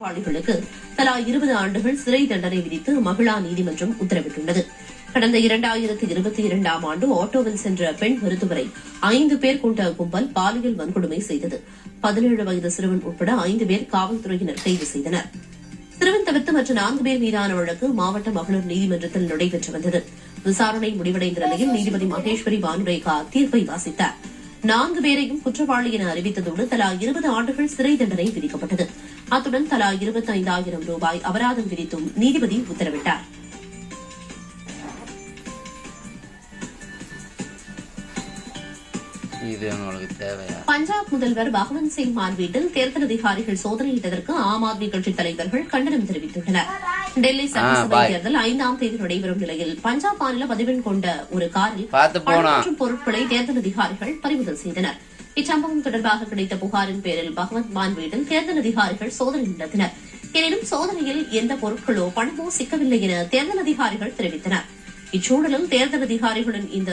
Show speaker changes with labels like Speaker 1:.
Speaker 1: குற்றவாளிகளுக்கு தலா 20 ஆண்டுகள் சிறை தண்டனை விதித்து மகிழா நீதிமன்றம் உத்தரவிட்டுள்ளது. கடந்த 2022ஆம் ஆண்டு ஆட்டோவில் சென்ற பெண் மருத்துவரை 5 பேர் கொண்ட கும்பல் பாலியல் வன்கொடுமை செய்தது. 17 வயது சிறுவன் உட்பட 5 பேர் காவல்துறையினர் கைது செய்தனர். சிறுவன் தவிர்த்து மற்ற 4 பேர் மீதான வழக்கு மாவட்ட மகளிர் நீதிமன்றத்தில் நடைபெற்று வந்தது. விசாரணை முடிவடைந்த நிலையில் நீதிபதி மகேஸ்வரி பானுரேகா தீர்ப்பை வாசித்தார். 4 பேரையும் குற்றவாளி என அறிவித்ததோடு தலா 20 ஆண்டுகள் சிறை தண்டனை விதிக்கப்பட்டது. அத்துடன் தலா 25,000 ரூபாய் அபராதம் விதித்தும் நீதிபதி உத்தரவிட்டார். பஞ்சாப் முதல்வர் பகவந்த் சிங் மான் வீட்டில் தேர்தல் அதிகாரிகள் சோதனையிட்டதற்கு ஆம் ஆத்மி கட்சித் தலைவர்கள் கண்டனம் தெரிவித்துள்ளனர். டெல்லி சட்டசபை தேர்தல் 5ஆம் தேதி நடைபெறும் நிலையில் பஞ்சாப் மாநில பதிவெண் கொண்ட ஒரு காரில் மற்றும் பொருட்களை தேர்தல் அதிகாரிகள் பறிமுதல் செய்தனர். இச்சம்பவம் தொடர்பாக கிடைத்த புகாரின் பேரில் பகவந்த் மான் வீட்டில் தேர்தல் அதிகாரிகள் சோதனை நடத்தினர். எனினும் சோதனையில் எந்த பொருட்களோ பணமோ சிக்கவில்லை என தேர்தல் அதிகாரிகள் தெரிவித்தனர். இச்சூழலில் தேர்தல் அதிகாரிகளின் இந்த